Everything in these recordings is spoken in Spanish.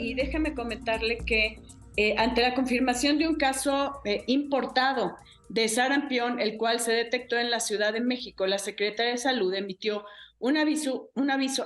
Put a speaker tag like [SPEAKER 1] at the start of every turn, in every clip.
[SPEAKER 1] y déjeme comentarle que ante la confirmación de un caso importado de sarampión, el cual se detectó en la Ciudad de México, la Secretaría de Salud emitió un aviso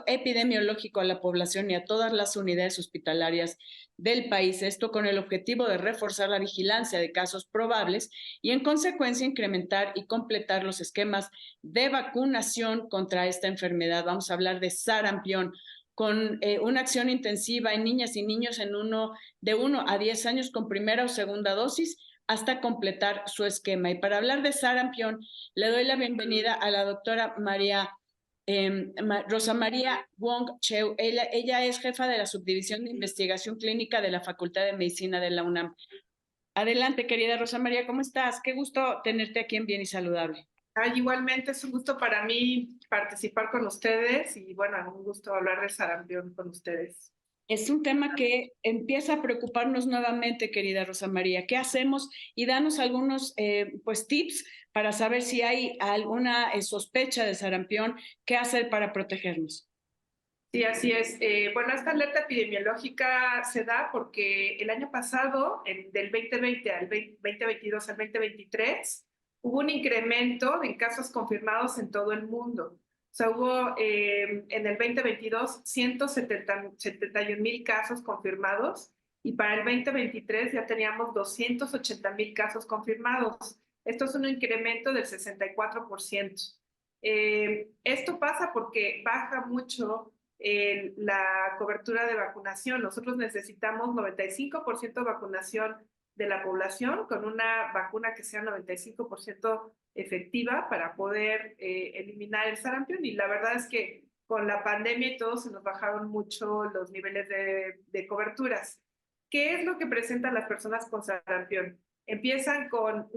[SPEAKER 1] epidemiológico a la población y a todas las unidades hospitalarias del país, esto con el objetivo de reforzar la vigilancia de casos probables y en consecuencia incrementar y completar los esquemas de vacunación contra esta enfermedad. Vamos a hablar de sarampión con una acción intensiva en niñas y niños de 1 a 10 años con primera o segunda dosis hasta completar su esquema. Y para hablar de sarampión, le doy la bienvenida a la doctora Rosa María Wong Cheu. Ella es jefa de la Subdivisión de Investigación Clínica de la Facultad de Medicina de la UNAM. Adelante, querida Rosa María, ¿cómo estás? Qué gusto tenerte aquí en Bien y Saludable.
[SPEAKER 2] Ay, igualmente es un gusto para mí participar con ustedes y bueno, un gusto hablar de sarampión con ustedes.
[SPEAKER 1] Es un tema que empieza a preocuparnos nuevamente, querida Rosa María. ¿Qué hacemos? Y danos algunos pues tips para saber si hay alguna sospecha de sarampión, qué hacer para protegernos.
[SPEAKER 2] Sí, así es. Bueno, esta alerta epidemiológica se da porque el año pasado, del 2020 al 2022 al 2023, hubo un incremento en casos confirmados en todo el mundo. O sea, hubo en el 2022 171,000 casos confirmados y para el 2023 ya teníamos 280,000 casos confirmados. Esto es un incremento del 64%. Esto pasa porque baja mucho la cobertura de vacunación. Nosotros necesitamos 95% de vacunación de la población con una vacuna que sea 95% efectiva para poder eliminar el sarampión. Y la verdad es que con la pandemia y todo se nos bajaron mucho los niveles de coberturas. ¿Qué es lo que presentan las personas con sarampión? Empiezan con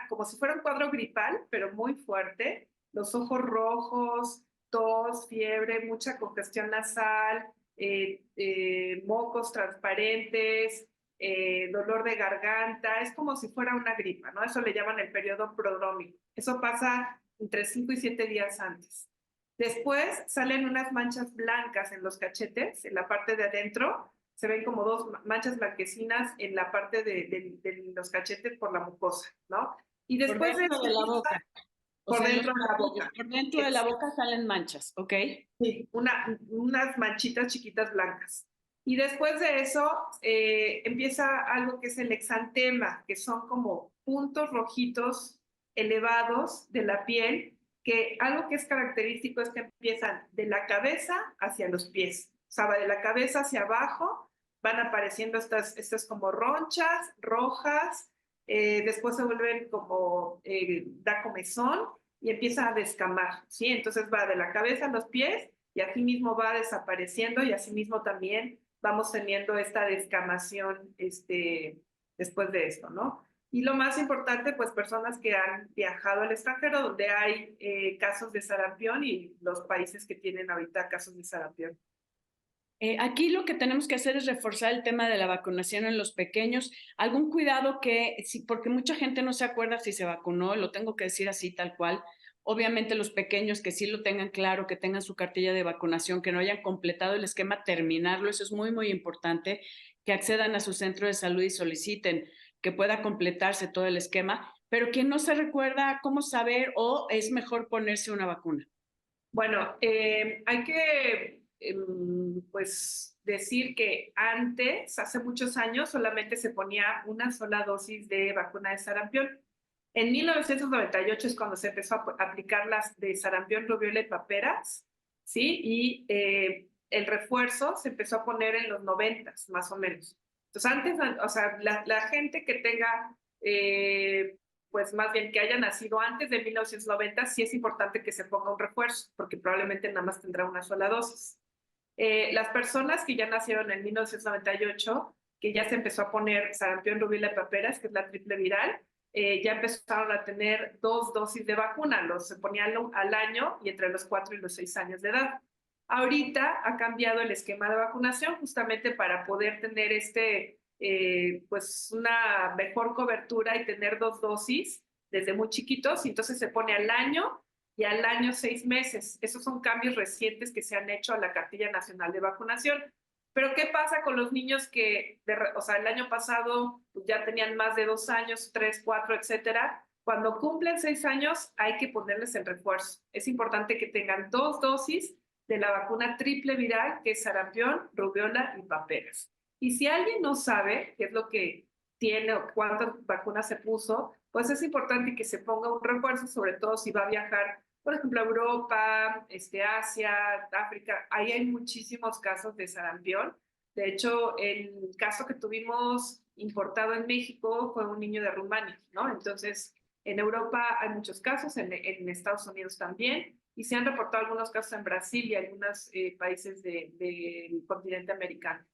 [SPEAKER 2] como si fuera un cuadro gripal, pero muy fuerte, los ojos rojos, tos, fiebre, mucha congestión nasal, mocos transparentes, dolor de garganta, es como si fuera una gripa, ¿no? Eso le llaman el periodo prodrómico. Eso pasa entre 5 y 7 días antes. Después salen unas manchas blancas en los cachetes, en la parte de adentro, se ven como dos manchas blanquecinas en la parte de los cachetes por la mucosa, ¿no? Y
[SPEAKER 1] Por
[SPEAKER 2] después de
[SPEAKER 1] dentro
[SPEAKER 2] eso
[SPEAKER 1] de la boca. O
[SPEAKER 2] por
[SPEAKER 1] sea,
[SPEAKER 2] dentro de la boca.
[SPEAKER 1] por dentro de la boca salen manchas, ¿ok?
[SPEAKER 2] Sí, unas manchitas chiquitas blancas. Y después de eso empieza algo que es el exantema, que son como puntos rojitos elevados de la piel, que algo que es característico es que empiezan de la cabeza hacia los pies. O sea, de la cabeza hacia abajo van apareciendo estas como ronchas rojas, después se vuelven como, da comezón y empieza a descamar, ¿sí? Entonces va de la cabeza a los pies y así mismo va desapareciendo y así mismo también vamos teniendo esta descamación después de esto, ¿no? Y lo más importante, pues personas que han viajado al extranjero donde hay casos de sarampión y los países que tienen ahorita casos de sarampión.
[SPEAKER 1] Aquí lo que tenemos que hacer es reforzar el tema de la vacunación en los pequeños. Algún cuidado porque mucha gente no se acuerda si se vacunó, lo tengo que decir así tal cual. Obviamente los pequeños que sí lo tengan claro, que tengan su cartilla de vacunación, que no hayan completado el esquema, terminarlo. Eso es muy, muy importante, que accedan a su centro de salud y soliciten que pueda completarse todo el esquema. Pero quien no se recuerda cómo saber o es mejor ponerse una vacuna.
[SPEAKER 2] Bueno, hay que pues decir que antes, hace muchos años, solamente se ponía una sola dosis de vacuna de sarampión. En 1998 es cuando se empezó a aplicar las de sarampión, rubiola y paperas, ¿sí? Y el refuerzo se empezó a poner en los 90, más o menos. Entonces, antes, o sea, la gente que tenga pues más bien que haya nacido antes de 1990, sí es importante que se ponga un refuerzo, porque probablemente nada más tendrá una sola dosis. Las personas que ya nacieron en 1998, que ya se empezó a poner sarampión, rubiola y paperas, que es la triple viral, ya empezaron a tener 2 dosis de vacuna, se ponían al año y entre los 4 y los 6 años de edad. Ahorita ha cambiado el esquema de vacunación justamente para poder tener pues una mejor cobertura y tener 2 dosis desde muy chiquitos, y entonces se pone al año y al año 6 meses. Esos son cambios recientes que se han hecho a la Cartilla Nacional de Vacunación. Pero ¿qué pasa con los niños que, o sea, el año pasado pues, ya tenían más de 2 años, 3, 4, etcétera? Cuando cumplen 6 años hay que ponerles el refuerzo. Es importante que tengan 2 dosis de la vacuna triple viral, que es sarampión, rubiola y paperas. Y si alguien no sabe qué es lo que tiene o cuántas vacunas se puso, pues es importante que se ponga un refuerzo, sobre todo si va a viajar, por ejemplo, a Europa, Asia, África. Ahí hay muchísimos casos de sarampión. De hecho, el caso que tuvimos importado en México fue un niño de Rumania, ¿no? Entonces, en Europa hay muchos casos, en Estados Unidos también, y se han reportado algunos casos en Brasil y algunos países del continente americano.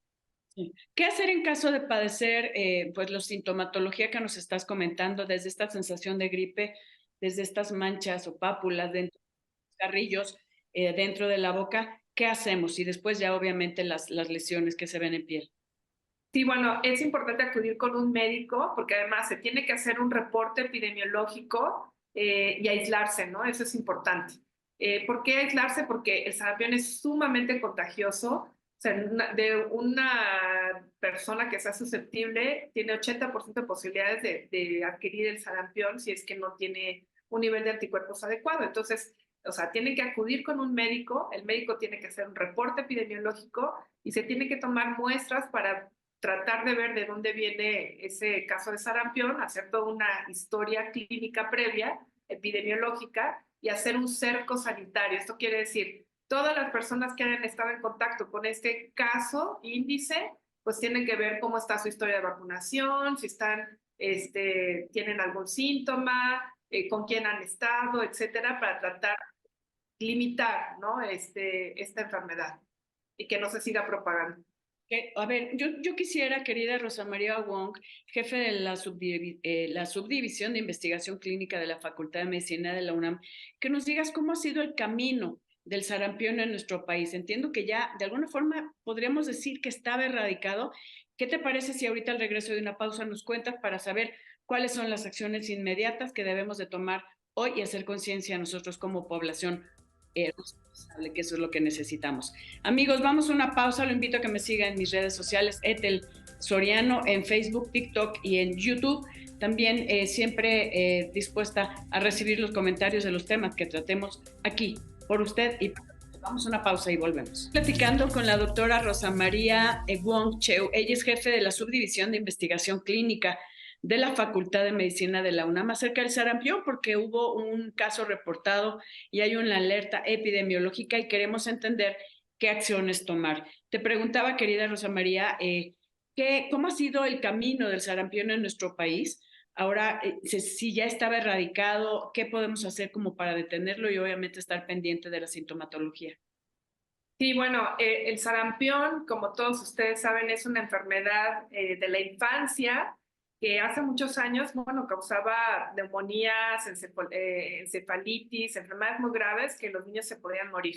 [SPEAKER 1] ¿Qué hacer en caso de padecer pues la sintomatología que nos estás comentando, desde esta sensación de gripe, desde estas manchas o pápulas dentro de los carrillos, dentro de la boca? ¿Qué hacemos? Y después ya obviamente las lesiones que se ven en piel.
[SPEAKER 2] Sí, bueno, es importante acudir con un médico porque además se tiene que hacer un reporte epidemiológico y aislarse, ¿no? Eso es importante. ¿Por qué aislarse? Porque el sarampión es sumamente contagioso. O sea, de una persona que sea susceptible tiene 80% de posibilidades de adquirir el sarampión si es que no tiene un nivel de anticuerpos adecuado. Entonces, o sea, tienen que acudir con un médico, el médico tiene que hacer un reporte epidemiológico y se tiene que tomar muestras para tratar de ver de dónde viene ese caso de sarampión, hacer toda una historia clínica previa, epidemiológica, y hacer un cerco sanitario. Esto quiere decir, todas las personas que hayan estado en contacto con este caso índice, pues tienen que ver cómo está su historia de vacunación, si están, tienen algún síntoma, con quién han estado, etcétera, para tratar de limitar, ¿no? Esta enfermedad y que no se siga propagando.
[SPEAKER 1] A ver, yo quisiera, querida Rosa María Wong, jefe de la subdivisión de investigación clínica de la Facultad de Medicina de la UNAM, que nos digas cómo ha sido el camino del sarampión en nuestro país. Entiendo que ya de alguna forma podríamos decir que estaba erradicado. ¿Qué te parece si ahorita al regreso de una pausa nos cuentas para saber cuáles son las acciones inmediatas que debemos de tomar hoy y hacer conciencia nosotros como población responsable, que eso es lo que necesitamos? Amigos, vamos a una pausa. Lo invito a que me siga en mis redes sociales, Ethel Soriano, en Facebook, TikTok y en YouTube. También siempre dispuesta a recibir los comentarios de los temas que tratemos aquí por usted y para usted. Vamos a una pausa y volvemos. Platicando con la doctora Rosa María Wong Cheu. Ella es jefe de la subdivisión de investigación clínica de la Facultad de Medicina de la UNAM acerca del sarampión, porque hubo un caso reportado y hay una alerta epidemiológica y queremos entender qué acciones tomar. Te preguntaba, querida Rosa María, ¿cómo ha sido el camino del sarampión en nuestro país? Ahora, si ya estaba erradicado, ¿qué podemos hacer como para detenerlo y obviamente estar pendiente de la sintomatología?
[SPEAKER 2] Sí, bueno, el sarampión, como todos ustedes saben, es una enfermedad de la infancia que hace muchos años, bueno, causaba neumonías, encefalitis, enfermedades muy graves que los niños se podían morir.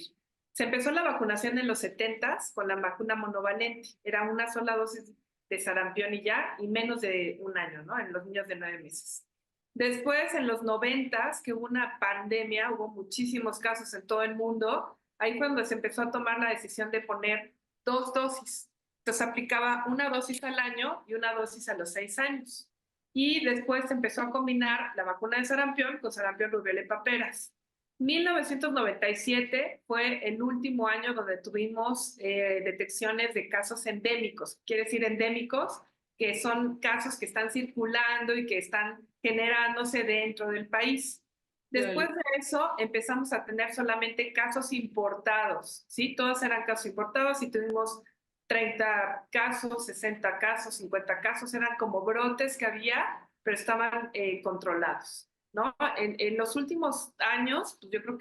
[SPEAKER 2] Se empezó la vacunación en los 70s con la vacuna monovalente. Era una sola dosis de sarampión y ya, y menos de un año, ¿no? En los niños de 9 meses. Después, en los 90s, que hubo una pandemia, hubo muchísimos casos en todo el mundo. Ahí fue donde se empezó a tomar la decisión de poner 2 dosis. Entonces aplicaba una dosis al año y una dosis a los 6 años. Y después se empezó a combinar la vacuna de sarampión con sarampión, rubiola y paperas. 1997 fue el último año donde tuvimos detecciones de casos endémicos. Quiere decir endémicos, que son casos que están circulando y que están generándose dentro del país. Después de eso empezamos a tener solamente casos importados, ¿sí? Todos eran casos importados y tuvimos 30 casos, 60 casos, 50 casos, eran como brotes que había, pero estaban controlados, ¿no? En los últimos años, pues yo creo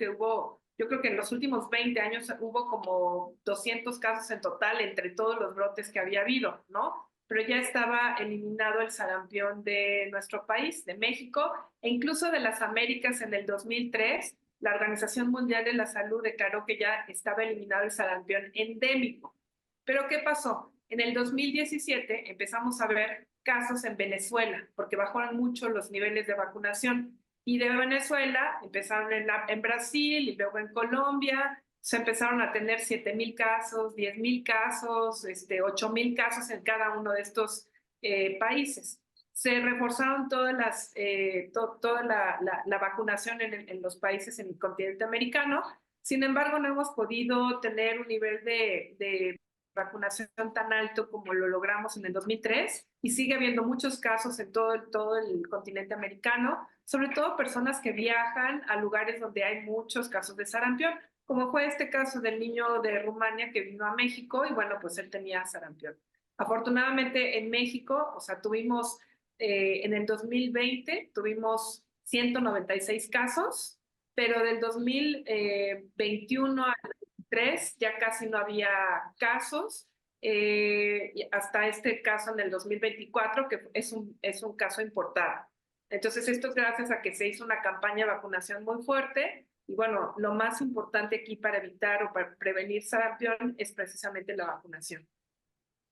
[SPEAKER 2] que en los últimos 20 años hubo como 200 casos en total entre todos los brotes que había habido, ¿no? Pero ya estaba eliminado el sarampión de nuestro país, de México, e incluso de las Américas en el 2003, la Organización Mundial de la Salud declaró que ya estaba eliminado el sarampión endémico. Pero ¿qué pasó? En el 2017 empezamos a ver casos en Venezuela, porque bajaron mucho los niveles de vacunación. Y de Venezuela empezaron en Brasil y luego en Colombia. Se empezaron a tener 7,000 casos, 10,000 casos, 8,000 casos en cada uno de estos países. Se reforzaron toda la vacunación en los países en el continente americano. Sin embargo, no hemos podido tener un nivel de vacunación tan alto como lo logramos en el 2003 y sigue habiendo muchos casos en todo el continente americano, sobre todo personas que viajan a lugares donde hay muchos casos de sarampión, como fue este caso del niño de Rumania que vino a México y bueno, pues él tenía sarampión. Afortunadamente en México, o sea, tuvimos en el 2020 tuvimos 196 casos, pero del 2021 al 2023 ya casi no había casos, hasta este caso en el 2024, que es un caso importado. Entonces, esto es gracias a que se hizo una campaña de vacunación muy fuerte. Y bueno, lo más importante aquí para evitar o para prevenir sarampión es precisamente la vacunación.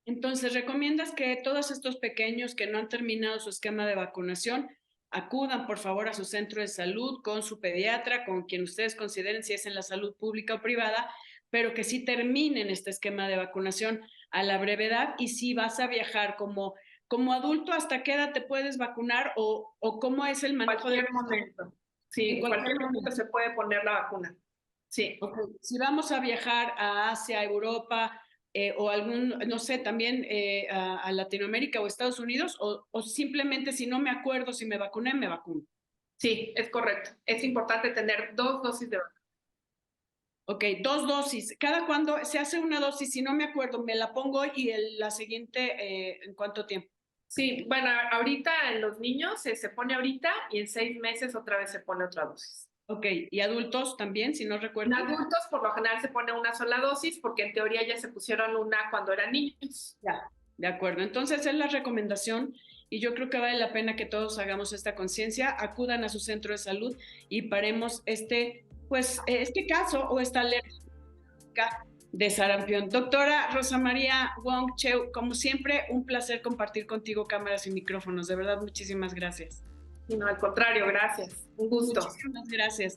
[SPEAKER 1] Entonces, ¿recomiendas que todos estos pequeños que no han terminado su esquema de vacunación acudan, por favor, a su centro de salud con su pediatra, con quien ustedes consideren si es en la salud pública o privada, pero que sí terminen este esquema de vacunación a la brevedad? Y si vas a viajar como adulto, ¿hasta qué edad te puedes vacunar o cómo es el manejo
[SPEAKER 2] de momento? Sí, en cualquier momento se puede poner la vacuna. Sí.
[SPEAKER 1] Okay. Si vamos a viajar a Asia, a Europa, o algún, no sé, también a Latinoamérica o Estados Unidos, o simplemente si no me acuerdo si me vacuné, me vacuno.
[SPEAKER 2] Sí, es correcto. Es importante tener 2 dosis de vacuna.
[SPEAKER 1] Ok, 2 dosis. ¿Cada cuándo se hace una dosis? Si no me acuerdo, me la pongo y la siguiente, ¿en cuánto tiempo?
[SPEAKER 2] Sí, bueno, ahorita en los niños se pone ahorita y en 6 meses otra vez se pone otra dosis.
[SPEAKER 1] Ok, ¿y adultos también, si no recuerdo?
[SPEAKER 2] En adultos por lo general se pone una sola dosis porque en teoría ya se pusieron una cuando eran niños.
[SPEAKER 1] Ya, de acuerdo. Entonces es la recomendación y yo creo que vale la pena que todos hagamos esta conciencia, acudan a su centro de salud y paremos este caso o esta alerta de sarampión. Doctora Rosa María Wong Cheu, como siempre, un placer compartir contigo cámaras y micrófonos. De verdad, muchísimas gracias.
[SPEAKER 2] No, al contrario, gracias. Un gusto.
[SPEAKER 1] Muchísimas gracias.